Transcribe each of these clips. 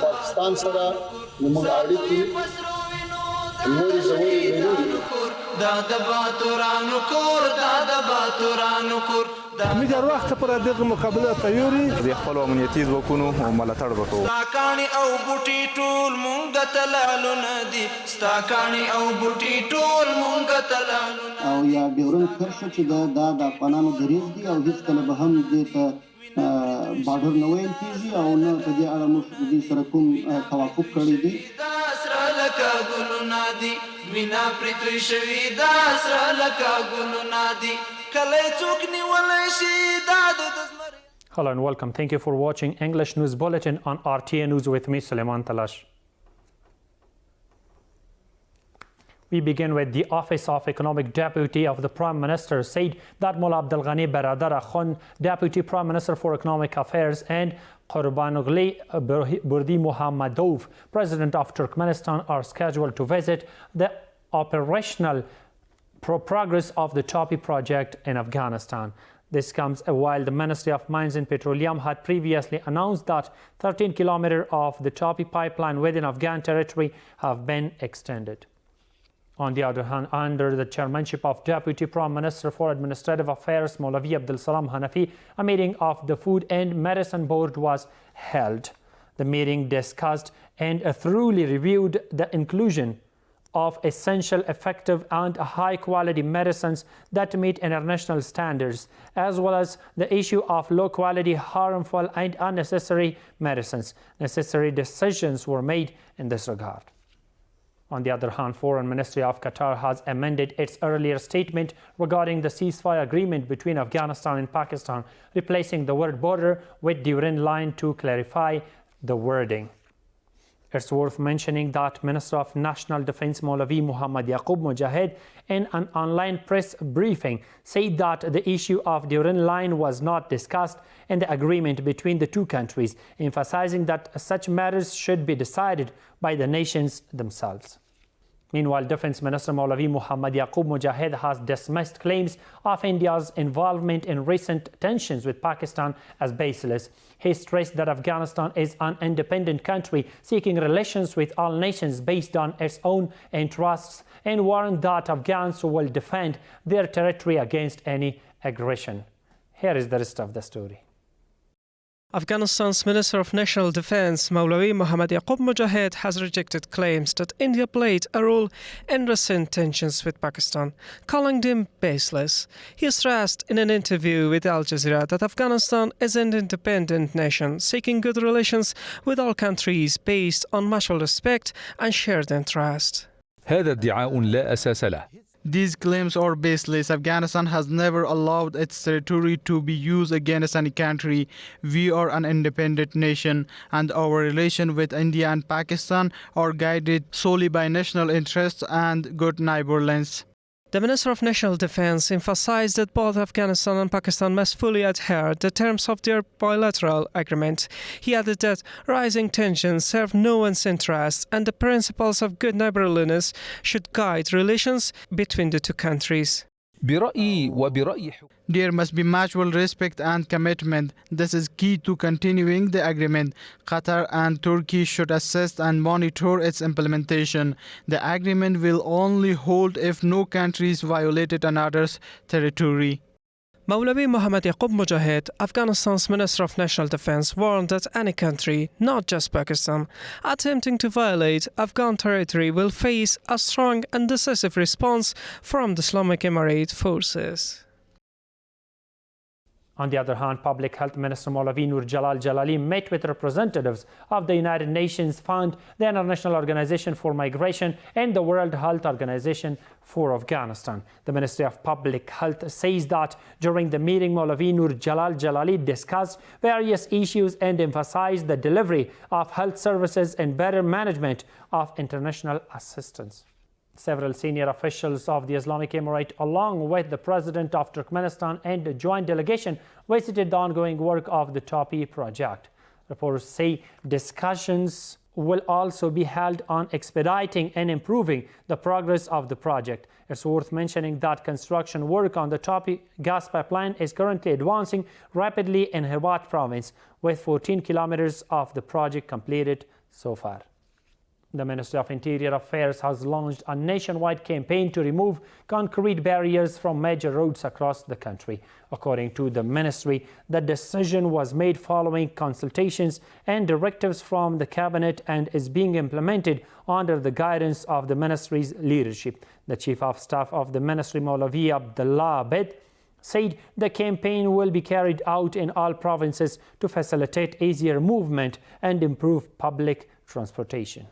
پاکستان سره زموږ اړیکې نورې ژورې لري. موږ هر وخت پر دغه مقابله تیار یو. د خپلو امنیتي ځواکونو ملاتړ وکړو. ستاکاڼي او بوټي ټول مونږ ته لالونه دي، ستاکاڼي او بوټي ټول مونږ ته لالونه او یا ډیورنډ کرښه چې دا د افغانانو دریځ دي او هیڅکله به هم دې ته بارډر نه ویل کېږي او نه په دې اړه موږ د دې سره کوم توافق کړی دی. دا سره لکه ګلونه دي، وینا پرې توی شوي، دا سره لکه ګلونه دي، کله څوک نیولی شي دا د زمري. Hello and welcome. Thank you for watching English News Bulletin on RTA News with me, Suleiman Talash. We begin with the Office of Economic Deputy of the Prime Minister said that Mullah Abdul Ghani Baradar Khan, Deputy Prime Minister for Economic Affairs, and Qurbanogli Burdi Muhammadov, President of Turkmenistan, are scheduled to visit the operational progress of the Topi project in Afghanistan. This comes while the Ministry of Mines and Petroleum had previously announced that 13 kilometers of the Topi pipeline within Afghan territory have been extended. On the other hand, under the chairmanship of Deputy Prime Minister for Administrative Affairs, Maulavi Abdul Salam Hanafi, a meeting of the Food and Medicine Board was held. The meeting discussed and thoroughly reviewed the inclusion of essential, effective and high-quality medicines that meet international standards, as well as the issue of low-quality, harmful and unnecessary medicines. Necessary decisions were made in this regard. On the other hand, Foreign Ministry of Qatar has amended its earlier statement regarding the ceasefire agreement between Afghanistan and Pakistan, replacing the word border with Durin line to clarify the wording. It's worth mentioning that Minister of National Defense Maulavi Muhammad Yaqub Mujahid, in an online press briefing, said that the issue of Durin line was not discussed in the agreement between the two countries, emphasizing that such matters should be decided by the nations themselves. Meanwhile, Defense Minister Maulavi Muhammad Yaqub Mujahid has dismissed claims of India's involvement in recent tensions with Pakistan as baseless. He stressed that Afghanistan is an independent country seeking relations with all nations based on its own interests, and warned that Afghans will defend their territory against any aggression. Here is the rest of the story. Afghanistan's Minister of National Defense, Maulavi Muhammad Yaqub Mujahid, has rejected claims that India played a role in recent tensions with Pakistan, calling them baseless. He stressed in an interview with Al Jazeera that Afghanistan is an independent nation seeking good relations with all countries based on mutual respect and shared interest. هذا ادعاء لا أساس له. These claims are baseless. Afghanistan has never allowed its territory to be used against any country. We are an independent nation, and our relations with India and Pakistan are guided solely by national interests and good neighborliness. The Minister of National Defense emphasized that both Afghanistan and Pakistan must fully adhere to the terms of their bilateral agreement. He added that rising tensions serve no one's interests, and the principles of good neighborliness should guide relations between the two countries. There must be mutual respect and commitment. This is key to continuing the agreement. Qatar and Turkey should assist and monitor its implementation. The agreement will only hold if no countries violated another's territory. Maulavi Muhammad Yaqub Mujahid, Afghanistan's Minister of National Defense, warned that any country, not just Pakistan, attempting to violate Afghan territory will face a strong and decisive response from the Islamic Emirate forces. On the other hand, Public Health Minister Maulavi Nur Jalal Jalali met with representatives of the United Nations Fund, the International Organization for Migration, and the World Health Organization for Afghanistan. The Ministry of Public Health says that during the meeting, Maulavi Nur Jalal Jalali discussed various issues and emphasized the delivery of health services and better management of international assistance. Several senior officials of the Islamic Emirate, along with the President of Turkmenistan and the joint delegation, visited the ongoing work of the Topi project. Reports say discussions will also be held on expediting and improving the progress of the project. It's worth mentioning that construction work on the Topi gas pipeline is currently advancing rapidly in Herat province, with 14 kilometers of the project completed so far. The Ministry of Interior Affairs has launched a nationwide campaign to remove concrete barriers from major roads across the country. According to the ministry, the decision was made following consultations and directives from the cabinet and is being implemented under the guidance of the ministry's leadership. The Chief of Staff of the Ministry, Maulavi Abdullah Abed, said the campaign will be carried out in all provinces to facilitate easier movement and improve public transportation.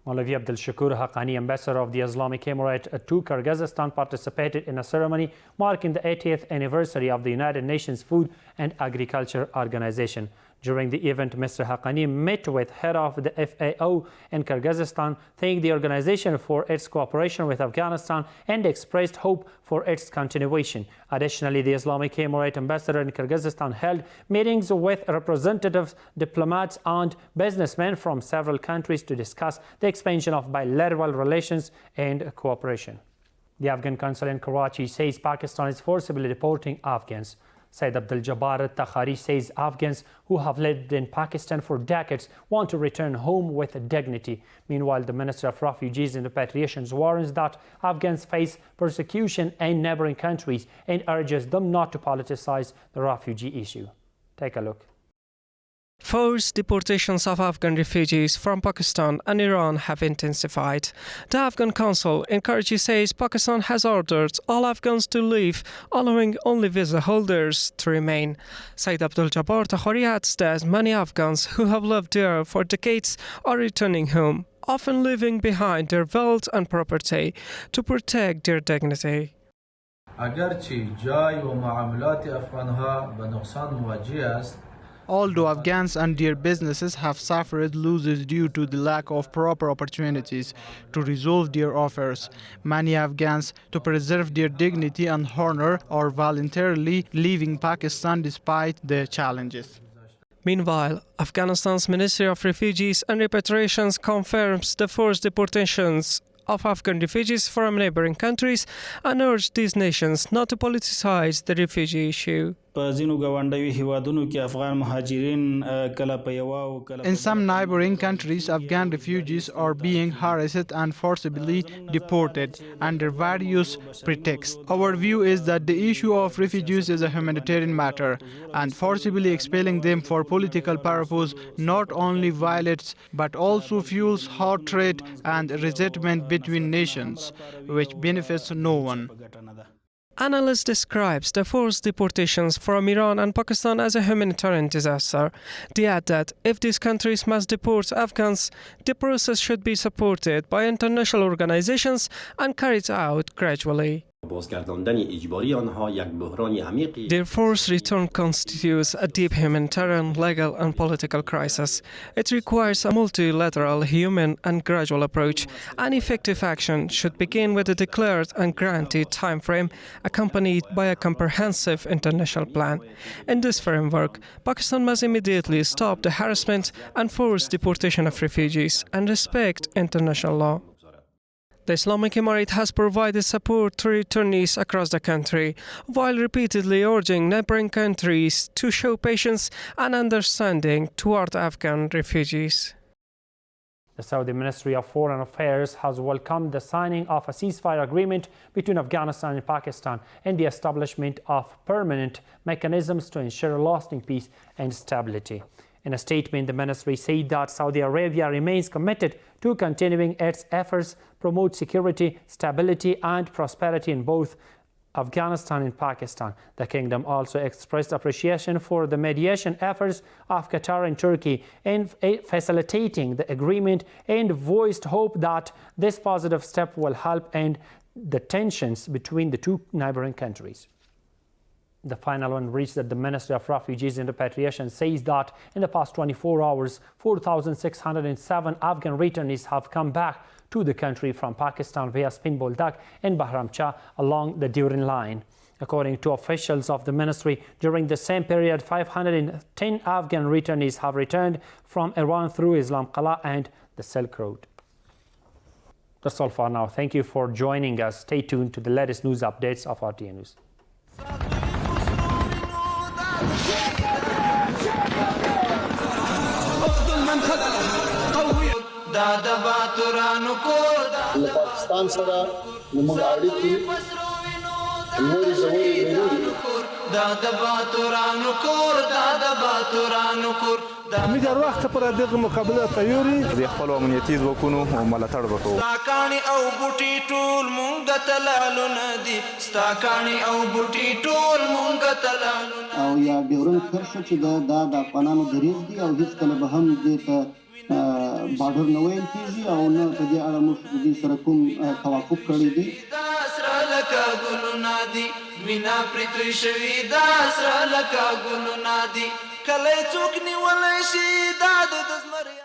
Maulavi Abdul Shakur Haqqani, ambassador of the Islamic Emirate to Kyrgyzstan, participated in a ceremony marking the 80th anniversary of the United Nations Food and Agriculture Organization. During the event, Mr. Haqqani met with head of the FAO in Kyrgyzstan, thanked the organization for its cooperation with Afghanistan and expressed hope for its continuation. Additionally, the Islamic Emirate ambassador in Kyrgyzstan held meetings with representatives, diplomats and businessmen from several countries to discuss the expansion of bilateral relations and cooperation. The Afghan consul in Karachi says Pakistan is forcibly deporting Afghans. Said Abdul Jabbar Takhari says Afghans who have lived in Pakistan for decades want to return home with dignity. Meanwhile, the Minister of Refugees and Repatriation warns that Afghans face persecution in neighboring countries and urges them not to politicize the refugee issue. Take a look. Forced deportations of Afghan refugees from Pakistan and Iran have intensified. The Afghan consul in Karachi says Pakistan has ordered all Afghans to leave, allowing only visa holders to remain. Said Abdul Jabbar Takhari adds that many Afghans who have lived there for decades are returning home, often leaving behind their wealth and property to protect their dignity. Although Afghans and their businesses have suffered losses due to the lack of proper opportunities to resolve their affairs, many Afghans, to preserve their dignity and honor, are voluntarily leaving Pakistan despite the challenges. Meanwhile, Afghanistan's Ministry of Refugees and Repatriation confirms the forced deportations of Afghan refugees from neighboring countries and urged these nations not to politicize the refugee issue. In some neighboring countries, Afghan refugees are being harassed and forcibly deported under various pretexts. Our view is that the issue of refugees is a humanitarian matter, and forcibly expelling them for political purposes not only violates but also fuels hatred and resentment between nations, which benefits no one. Analyst describes the forced deportations from Iran and Pakistan as a humanitarian disaster. They add that if these countries must deport Afghans, the process should be supported by international organizations and carried out gradually. Their forced return constitutes a deep humanitarian, legal and political crisis. It requires a multilateral, human and gradual approach. Any effective action should begin with a declared and granted time frame accompanied by a comprehensive international plan. In this framework, Pakistan must immediately stop the harassment and forced deportation of refugees and respect international law. The Islamic Emirate has provided support to returnees across the country, while repeatedly urging neighboring countries to show patience and understanding toward Afghan refugees. The Saudi Ministry of Foreign Affairs has welcomed the signing of a ceasefire agreement between Afghanistan and Pakistan and the establishment of permanent mechanisms to ensure lasting peace and stability. In a statement, the ministry said that Saudi Arabia remains committed to continuing its efforts to promote security, stability and prosperity in both Afghanistan and Pakistan. The kingdom also expressed appreciation for the mediation efforts of Qatar and Turkey in facilitating the agreement and voiced hope that this positive step will help end the tensions between the two neighboring countries. The final one reached that the Ministry of Refugees and Repatriation says that in the past 24 hours, 4,607 Afghan returnees have come back to the country from Pakistan via Spin Boldak and Bahramcha along the Durin line. According to officials of the ministry, during the same period, 510 Afghan returnees have returned from Iran through Islam Qala and the Silk Road. That's all for now. Thank you for joining us. Stay tuned to the latest news updates of RTA News. Pakistan सरा नमग अड़िकी Norrie जवरी मेरी همین وخت پر دغه مقابله تیاری د خپل امنیتي ځواکونو ملاتړ وکړو. ستاکانی او بوټي ټول مونږ ته لالونه دي ستاکانی او بوټي ټول مونږ ته لالونه او یا ډیورن کرښه چې دا د افغانانو دریځ دی او هیڅ کله به هم دې ته بارډر نه ویل کېږي او نه په دې اړه موږ د دې سره کوم توافق کړی دی. دا سره لکه ګلونه دي وینا پرې توی شوي دا سره لکه ګلونه دي کله څوک نیولی شي دا د زمري